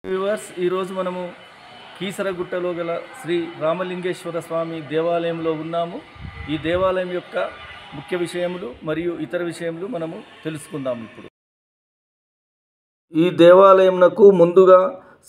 Viewers ఈరోజు మనము కీసరగుట్టలో గల శ్రీ రామలింగేశ్వర స్వామి దేవాలయంలో ఉన్నాము. ఈ దేవాలయం యొక్క ముఖ్య విషయములు మరియు ఇతర విషయములు మనము తెలుసుకుందాం. ఇప్పుడు ఈ దేవాలయంనకు ముందుగా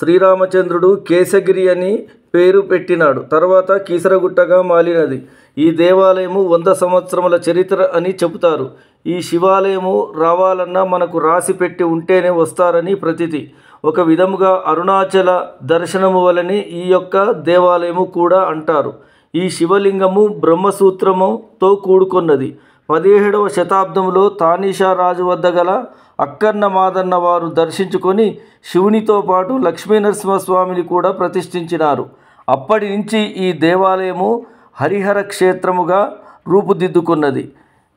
శ్రీరామచంద్రుడు కేశగిరి అని పేరు పెట్టినాడు. తర్వాత కీసరగుట్టగా మాలినది. ఈ దేవాలయము 100 సంవత్సరముల చరిత్ర అని చెబుతారు. ఈ శివాలయము రావాలన్నా మనకు రాసి పెట్టి ఉంటేనే వస్తారని ప్రతీతి. ఒక విధముగా అరుణాచల దర్శనము వలని ఈ యొక్క దేవాలయము కూడా అంటారు. ఈ శివలింగము బ్రహ్మసూత్రముతో కూడుకున్నది. 17వ శతాబ్దంలో తానీషా రాజు వద్ద గల అక్కన్న మాదన్న వారు దర్శించుకొని శివునితో పాటు లక్ష్మీనరసింహస్వామిని కూడా ప్రతిష్ఠించినారు. అప్పటి నుంచి ఈ దేవాలయము హరిహర క్షేత్రముగా రూపుదిద్దుకున్నది.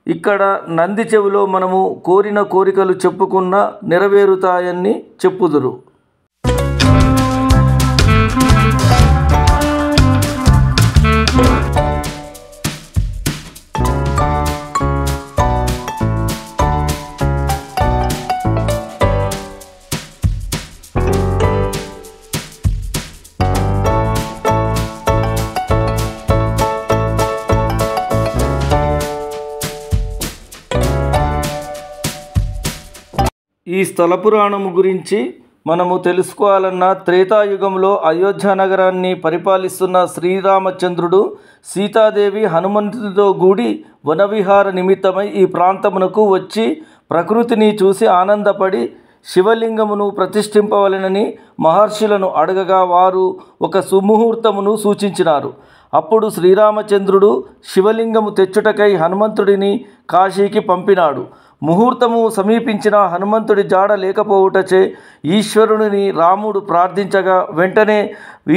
ఇక్కడ నంది చెవిలో మనము కోరిన కోరికలు చెప్పుకున్న నెరవేరుతాయని చెప్పుదురు. ఈ స్థల పురాణము గురించి మనము తెలుసుకోవాలన్న త్రేతాయుగంలో అయోధ్య నగరాన్ని పరిపాలిస్తున్న శ్రీరామచంద్రుడు సీతాదేవి హనుమంతుడితో కూడి వనవిహార నిమిత్తమై ఈ ప్రాంతమునకు వచ్చి ప్రకృతిని చూసి ఆనందపడి శివలింగమును ప్రతిష్ఠింపవలెనని మహర్షులను అడగగా వారు ఒక సుముహూర్తమును సూచించినారు. అప్పుడు శ్రీరామచంద్రుడు శివలింగము తెచ్చుటకై హనుమంతుడిని కాశీకి పంపినాడు. ముహూర్తము సమీపించిన హనుమంతుడి జాడ లేకపోవుటచే ఈశ్వరుని రాముడు ప్రార్థించగా వెంటనే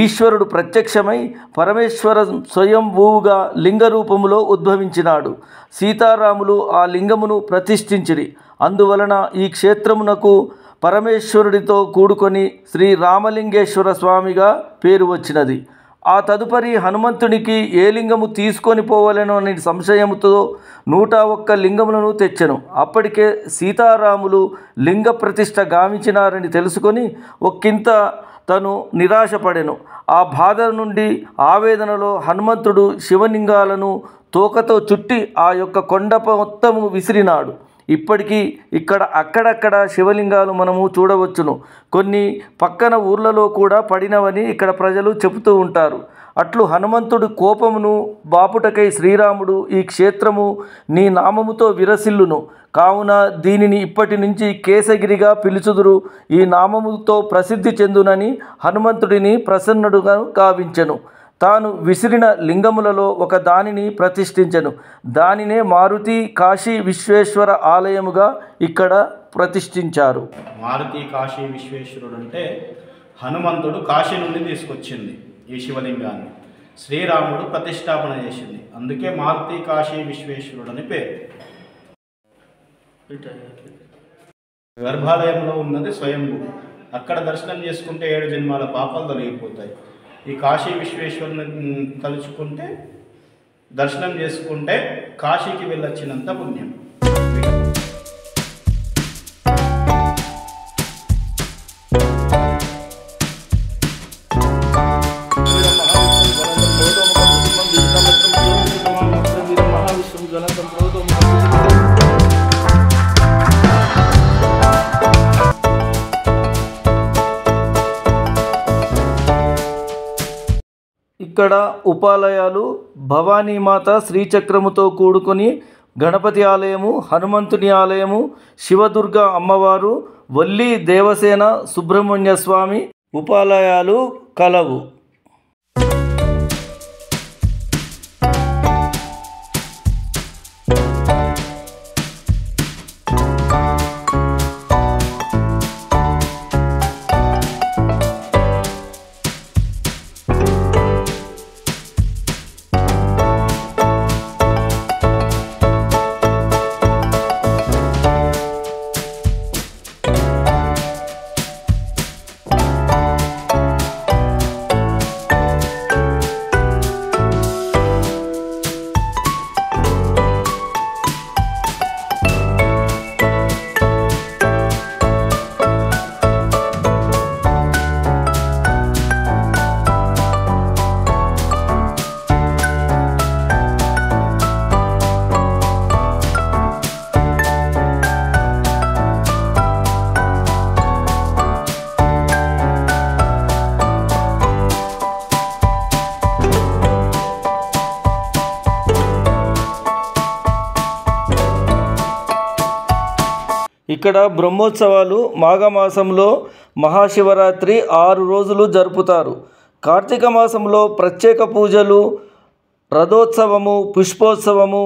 ఈశ్వరుడు ప్రత్యక్షమై పరమేశ్వర స్వయంభూవుగా లింగ రూపములో ఉద్భవించినాడు. సీతారాములు ఆ లింగమును ప్రతిష్ఠించిరి. అందువలన ఈ క్షేత్రమునకు పరమేశ్వరుడితో కూడుకొని శ్రీ రామలింగేశ్వర స్వామిగా పేరు వచ్చినది. ఆ తదుపరి హనుమంతునికి ఏ లింగము తీసుకొని పోవలెనో అనే సంశయముతో 101 లింగములను తెచ్చెను. అప్పటికే సీతారాములు లింగ ప్రతిష్ఠ గావించినారని తెలుసుకొని ఒక్కింత తను నిరాశపడెను. ఆ బాధ నుండి ఆవేదనలో హనుమంతుడు శివలింగాలను తోకతో చుట్టి ఆ యొక్క కొండ మొత్తము విసిరినాడు. ఇప్పటికీ ఇక్కడ అక్కడక్కడ శివలింగాలు మనము చూడవచ్చును. కొన్ని పక్కన ఊర్లలో కూడా పడినవని ఇక్కడ ప్రజలు చెబుతూ ఉంటారు. అట్లు హనుమంతుడి కోపమును బాపుటకై శ్రీరాముడు ఈ క్షేత్రము నీ నామముతో విరసిల్లును, కావున దీనిని ఇప్పటి నుంచి కేశగిరిగా పిలుచుదురు, ఈ నామముతో ప్రసిద్ధి చెందునని హనుమంతుడిని ప్రసన్నుడుగా గావించెను. తాను విసిరిన లింగములలో ఒక దానిని ప్రతిష్ఠించెను. దానినే మారుతి కాశీ విశ్వేశ్వర ఆలయముగా ఇక్కడ ప్రతిష్ఠించారు. మారుతి కాశీ విశ్వేశ్వరుడు అంటే హనుమంతుడు కాశీ నుండి తీసుకొచ్చింది ఈ శివలింగాన్ని, శ్రీరాముడు ప్రతిష్టాపన చేసింది. అందుకే మారుతి కాశీ విశ్వేశ్వరుడు అని పేరు. గర్భాలయంలో ఉన్నది స్వయంభూ. అక్కడ దర్శనం చేసుకుంటే 7 జన్మాల పాపాలు తొలగిపోతాయి. ఈ కాశీ విశ్వేశ్వరుని తలుచుకుంటే దర్శనం చేసుకుంటే కాశీకి వెళ్ళొచ్చినంత పుణ్యం. ఇక్కడ ఉపాలయాలు భవానీమాత శ్రీచక్రముతో కూడుకొని గణపతి ఆలయము, హనుమంతుని ఆలయము, శివదుర్గ అమ్మవారు, వల్లి దేవసేన సుబ్రహ్మణ్య స్వామి ఉపాలయాలు కలవు. ఇక్కడ బ్రహ్మోత్సవాలు మాఘమాసంలో మహాశివరాత్రి 6 రోజులు జరుపుతారు. కార్తీక మాసంలో ప్రత్యేక పూజలు, రథోత్సవము, పుష్పోత్సవము,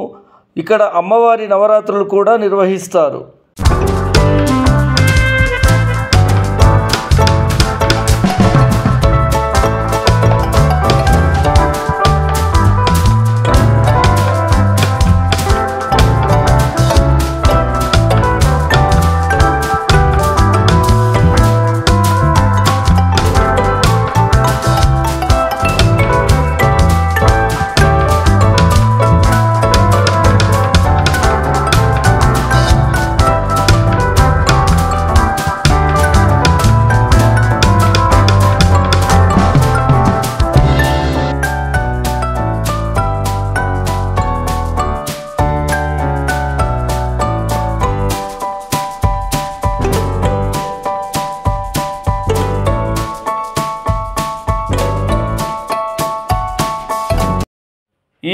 ఇక్కడ అమ్మవారి నవరాత్రులు కూడా నిర్వహిస్తారు.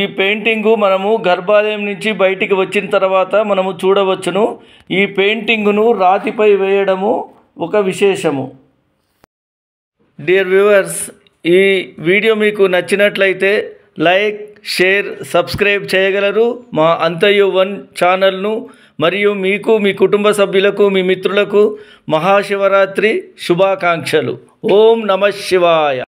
ఈ పెయింటింగు మనము గర్భాలయం నుంచి బయటికి వచ్చిన తర్వాత మనము చూడవచ్చును. ఈ పెయింటింగును రాతిపై వేయడము ఒక విశేషము. డియర్ వ్యూవర్స్, ఈ వీడియో మీకు నచ్చినట్లయితే లైక్, షేర్, సబ్స్క్రైబ్ చేయగలరు మా అంతయు వన్ ఛానల్ను. మరియు మీకు, మీ కుటుంబ సభ్యులకు, మీ మిత్రులకు మహాశివరాత్రి శుభాకాంక్షలు. ఓం నమః శివాయ.